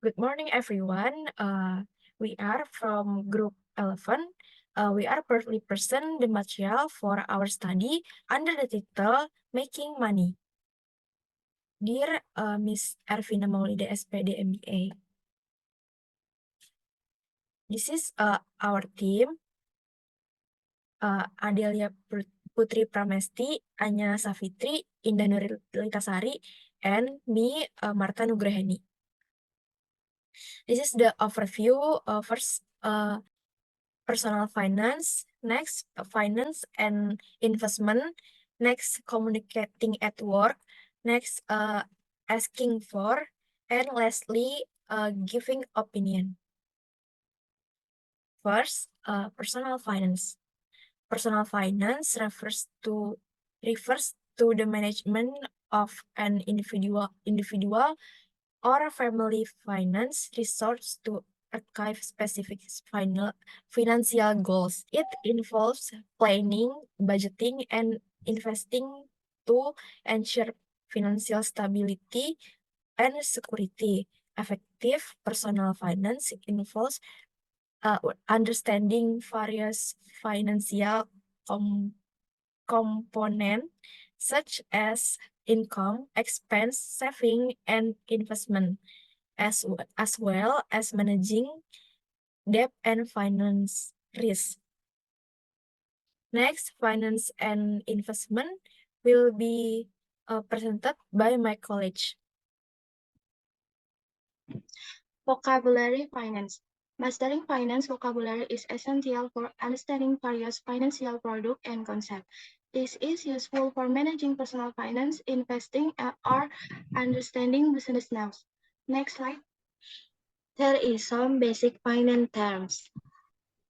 Good morning, everyone. We are from Group 11. We are partly present the material for our study under the title Making Money. Dear Miss Ervina Maulida, SPD MBA. This is our team, Adelia Putri Pramesti, Anya Safitri, Indah Nurlitasari, and me, Marta Nugraheni. This is the overview. First, personal finance, next, finance and investment, next, communicating at work, next, asking for, and lastly, giving opinion. First, personal finance. Personal finance refers to the management of an individual or family finance resorts to achieve specific financial goals. It involves planning, budgeting, and investing to ensure financial stability and security. Effective personal finance involves understanding various financial components such as income, expense, saving, and investment, as well as managing debt and finance risk. Next, finance and investment will be presented by my colleague. Vocabulary finance. Mastering finance vocabulary is essential for understanding various financial products and concepts. This is useful for managing personal finance, investing, or understanding business news. Next slide. There is some basic finance terms.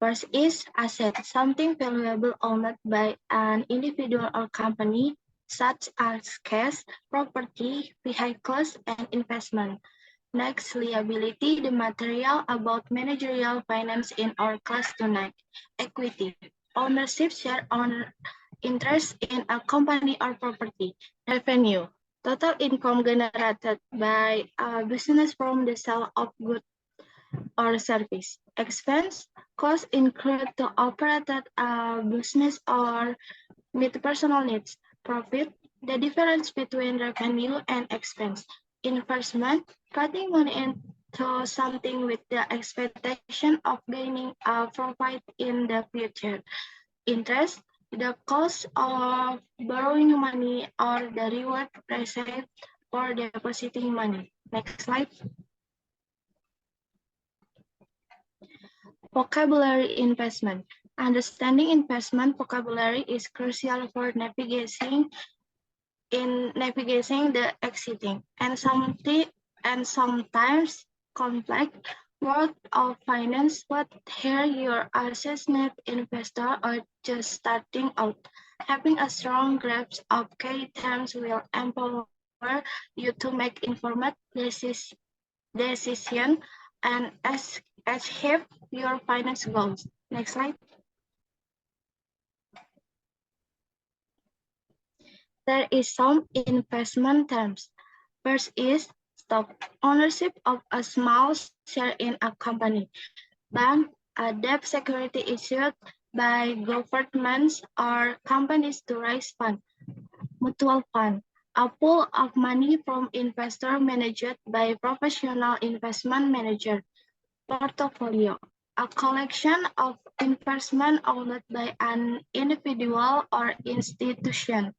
First is asset, something valuable owned by an individual or company, such as cash, property, vehicles, and investment. Next, liability, the material about managerial finance in our class tonight. Equity, ownership, share owner interest in a company or property. Revenue, total income generated by a business from the sale of goods or service. Expense, costs incurred to operate a business or meet personal needs. Profit, the difference between revenue and expense. Investment, putting money into something with the expectation of gaining a profit in the future. Interest, the cost of borrowing money or the reward received for depositing money. Next slide. Vocabulary investment. Understanding investment vocabulary is crucial for navigating the exciting and sometimes complex world of finance, but here you're a seasoned investor or just starting out. Having a strong grasp of key terms will empower you to make informed decisions and achieve your finance goals. Next slide. There is some investment terms. First is stock, ownership of a small share in a company. Bank, a debt security issued by governments or companies to raise funds. Mutual fund, a pool of money from investors managed by professional investment manager. Portfolio, a collection of investment owned by an individual or institution.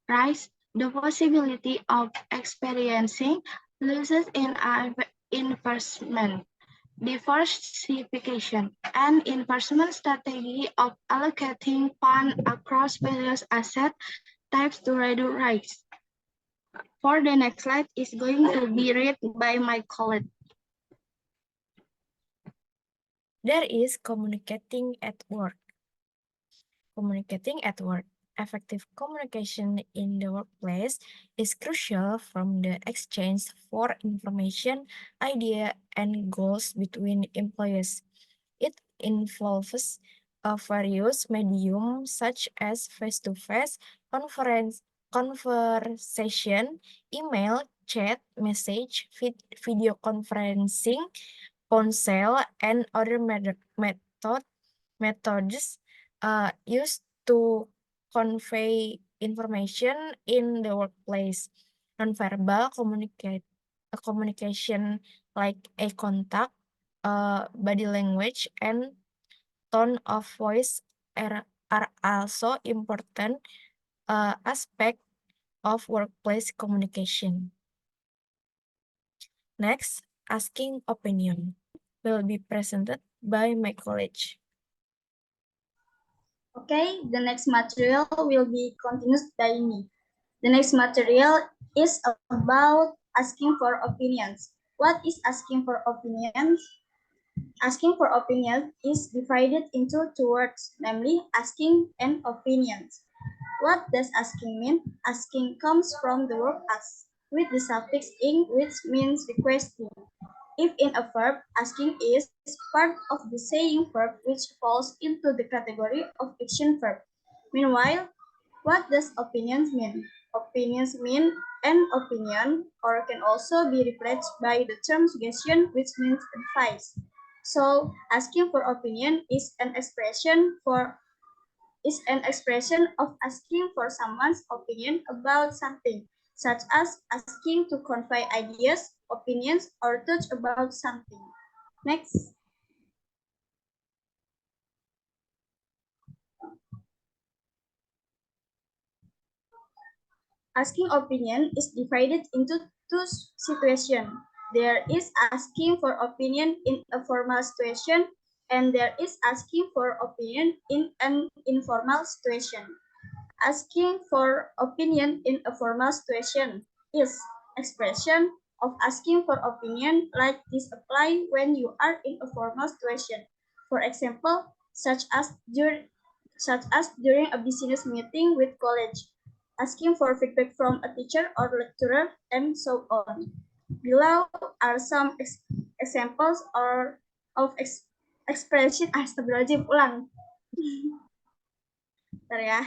Rise, the possibility of experiencing losses in an investment. Diversification, an investment strategy of allocating funds across various asset types to reduce risk. For the next slide is going to be read by my colleague. There is communicating at work. Communicating at work. Effective communication in the workplace is crucial from the exchange for information, idea, and goals between employees. It involves various mediums such as face-to-face conversation, email, chat, message, video conferencing, phone and other methods used to convey information in the workplace. Nonverbal communication like eye contact, body language, and tone of voice are also important aspect of workplace communication. Next, asking opinion will be presented by my colleague. Okay, the next material will be continued by me. The next material is about asking for opinions. What is asking for opinions? Asking for opinions is divided into two words, namely asking and opinions. What does asking mean? Asking comes from the verb ask, with the suffix ing, which means requesting. If in a verb, asking is part of the saying verb which falls into the category of action verb. Meanwhile, what does opinions mean? Opinions mean an opinion or can also be replaced by the term suggestion, which means advice. So, asking for opinion is an expression of asking for someone's opinion about something, such as asking to convey ideas, opinions, or touch about something. Next. Asking opinion is divided into two situations. There is asking for opinion in a formal situation, and there is asking for opinion in an informal situation. Asking for opinion in a formal situation is expression of asking for opinion like this apply when you are in a formal situation. For example, such as during a business meeting with college, asking for feedback from a teacher or lecturer, and so on. Below are some examples of expression. Astagfirullahaladzim, ulang. Bentar ya,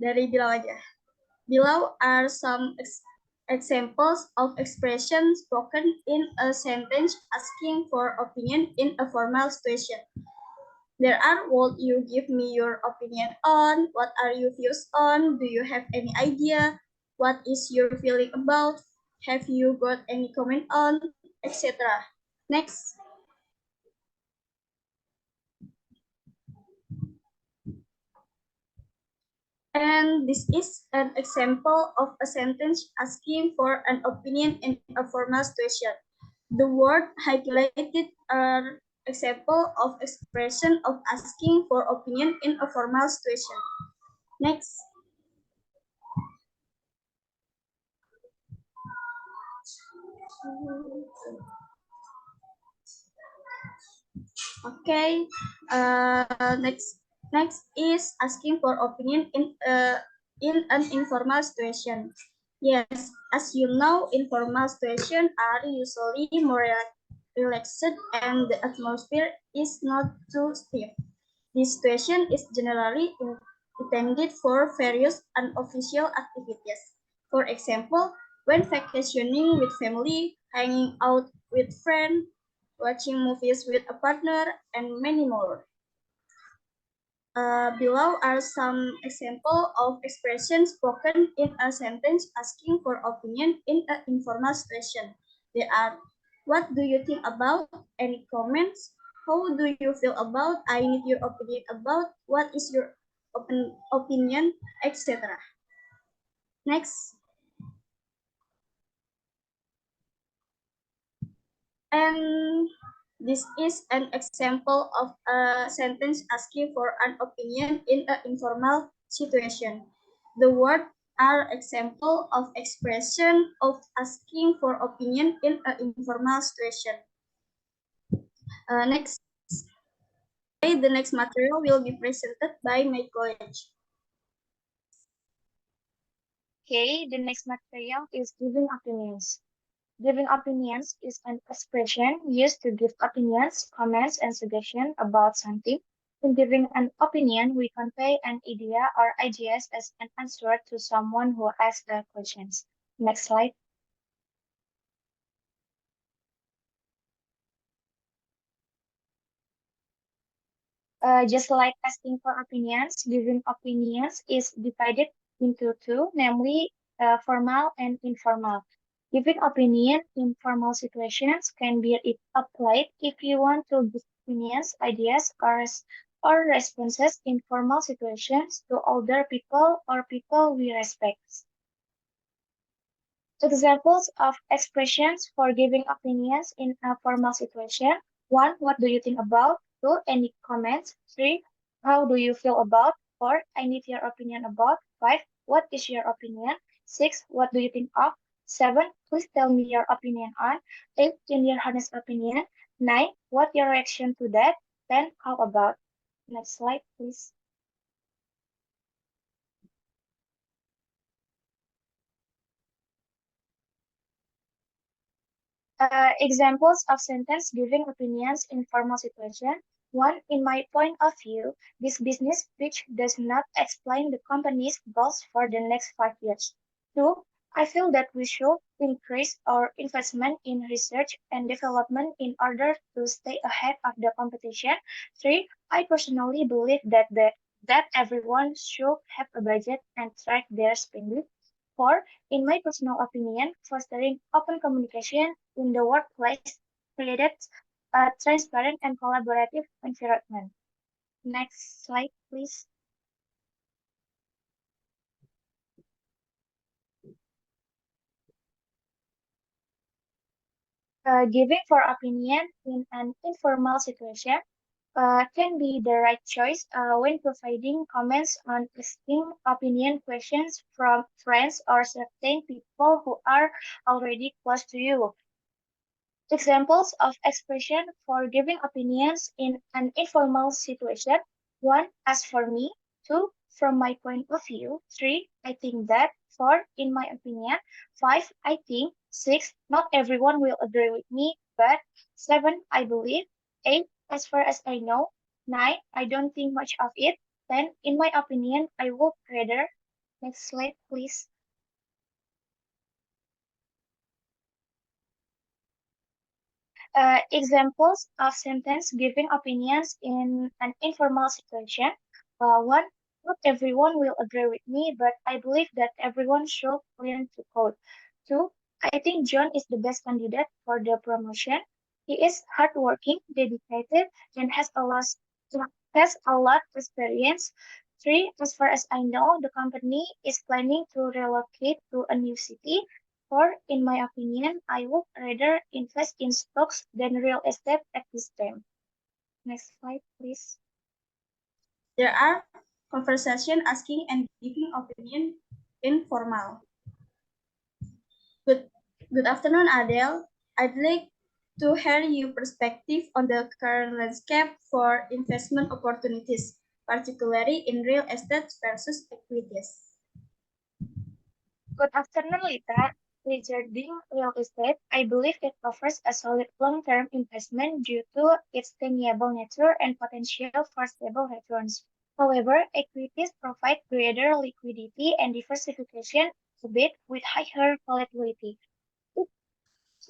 dari below aja. Below are some examples of expressions spoken in a sentence asking for opinion in a formal situation. There are, would you give me your opinion on? What are your views on? Do you have any idea? What is your feeling about? Have you got any comment on? Etc. Next. And this is an example of a sentence asking for an opinion in a formal situation. The word highlighted are example of expression of asking for opinion in a formal situation. Next. Okay. Next is asking for opinion in an informal situation. Yes, as you know, informal situations are usually more relaxed and the atmosphere is not too stiff. This situation is generally intended for various unofficial activities. For example, when vacationing with family, hanging out with friends, watching movies with a partner, and many more. Below are some examples of expressions spoken in a sentence asking for opinion in an informal situation. They are, what do you think about? Any comments? How do you feel about? I need your opinion about. What is your opinion? Etc. Next. And this is an example of a sentence asking for an opinion in an informal situation. The words are example of expression of asking for opinion in an informal situation. Next. The next material will be presented by my colleague. Okay, the next material is giving opinions. Giving opinions is an expression used to give opinions, comments, and suggestions about something. In giving an opinion, we convey an idea or ideas as an answer to someone who asks the questions. Next slide. Just like asking for opinions, giving opinions is divided into two, namely formal and informal. Giving opinion in formal situations can be applied if you want to give opinions, ideas, or responses in formal situations to older people or people we respect. Examples of expressions for giving opinions in a formal situation. 1. What do you think about? 2. Any comments? 3. How do you feel about? 4. I need your opinion about. 5. What is your opinion? 6. What do you think of? 7. Please tell me your opinion on. 8. In your honest opinion. 9. What your reaction to that? 10. How about? Next slide, please. Examples of sentence giving opinions in formal situation. 1. In my point of view, this business pitch does not explain the company's goals for the next 5 years. 2. I feel that we should increase our investment in research and development in order to stay ahead of the competition. 3. I personally believe that everyone should have a budget and track their spending. 4. In my personal opinion, fostering open communication in the workplace created a transparent and collaborative environment. Next slide, please. Giving for opinion in an informal situation can be the right choice when providing comments on asking opinion questions from friends or certain people who are already close to you. Examples of expression for giving opinions in an informal situation. 1. As for me. 2. From my point of view. 3. I think that. 4. In my opinion. 5. I think. 6. Not everyone will agree with me, but 7. I believe. 8. As far as I know. 9. I don't think much of it. 10. In my opinion, I would rather. Next slide, please. Examples of sentence giving opinions in an informal situation. 1. Not everyone will agree with me, but I believe that everyone should learn to code. 2. I think John is the best candidate for the promotion. He is hardworking, dedicated, and has a lot of experience. 3. As far as I know, the company is planning to relocate to a new city. 4. In my opinion, I would rather invest in stocks than real estate at this time. Next slide, please. There are conversation asking and giving opinion informal. Good afternoon, Adele. I'd like to hear your perspective on the current landscape for investment opportunities, particularly in real estate versus equities. Good afternoon, Lita. Regarding real estate, I believe it offers a solid long-term investment due to its tenable nature and potential for stable returns. However, equities provide greater liquidity and diversification, albeit with higher volatility. It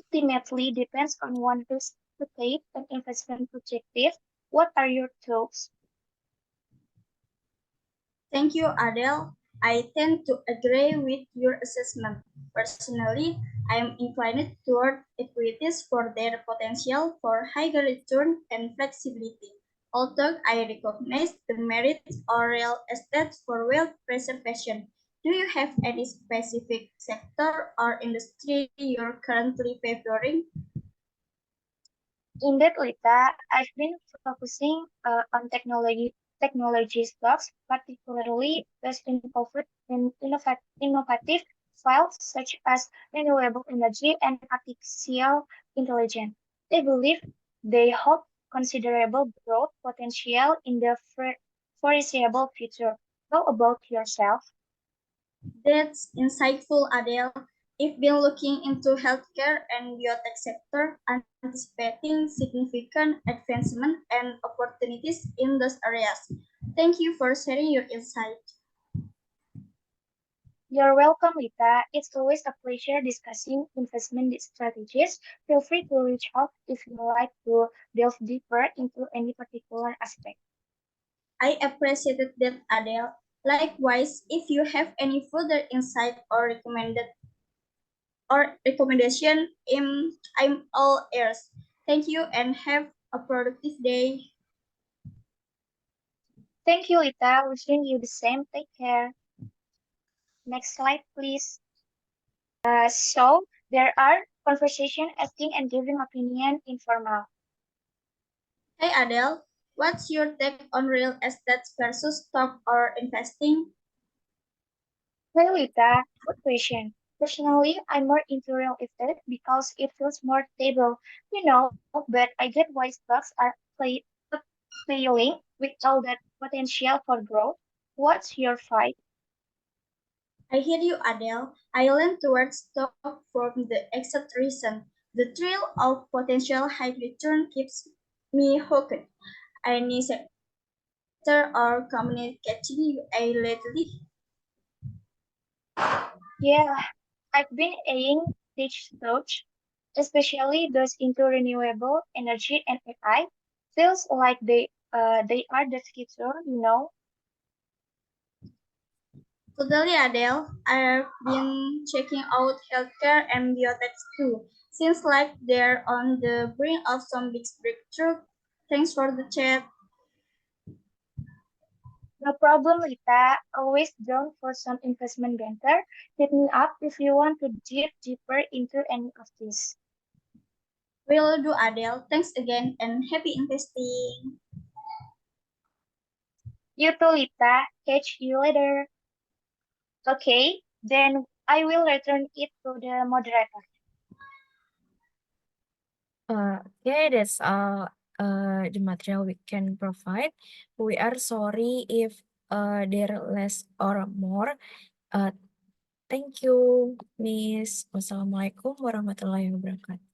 ultimately depends on one's risk appetite and investment objective. What are your thoughts? Thank you, Adele. I tend to agree with your assessment. Personally, I am inclined toward equities for their potential for higher return and flexibility. Although I recognize the merits of real estate for wealth preservation, do you have any specific sector or industry you're currently favoring? In that Lita, I've been focusing on technology stocks, particularly those involved in innovative fields such as renewable energy and artificial intelligence. I believe they hold considerable growth potential in the foreseeable future. How about yourself? That's insightful, Adele. I've been looking into healthcare and biotech sector, anticipating significant advancement and opportunities in those areas. Thank you for sharing your insight. You're welcome, Lita. It's always a pleasure discussing investment strategies. Feel free to reach out if you'd like to delve deeper into any particular aspect. I appreciated that, Adele. Likewise, if you have any further insight or recommendation, I'm all ears. Thank you and have a productive day. Thank you, Ita. Wishing you the same. Take care. Next slide, please. So there are conversation, asking, and giving opinion informal. Hey Adele, what's your take on real estate versus stock or investing? Well, Ita, good question. Personally, I'm more into real estate because it feels more stable, but I get why stocks are failing with all that potential for growth. What's your fight? I hear you, Adele. I lean towards stock from the exact reason. The thrill of potential high return keeps me hooked. Any sector or company catching you eye lately? Yeah, I've been eyeing tech stocks, especially those into renewable energy and AI. Feels like they are the future. Totally, Adele. I've been checking out healthcare and biotech too. Seems like they're on the brink of some big breakthrough. Thanks for the chat. No problem, Rita. Always down for some investment banter. Hit me up if you want to dive deeper into any of this. Will do, Adele. Thanks again and happy investing. You too, Rita. Catch you later. Okay, then I will return it to the moderator. Okay, that's all the material we can provide. We are sorry if there are less or more. Thank you, Miss. Wassalamualaikum warahmatullahi wabarakatuh.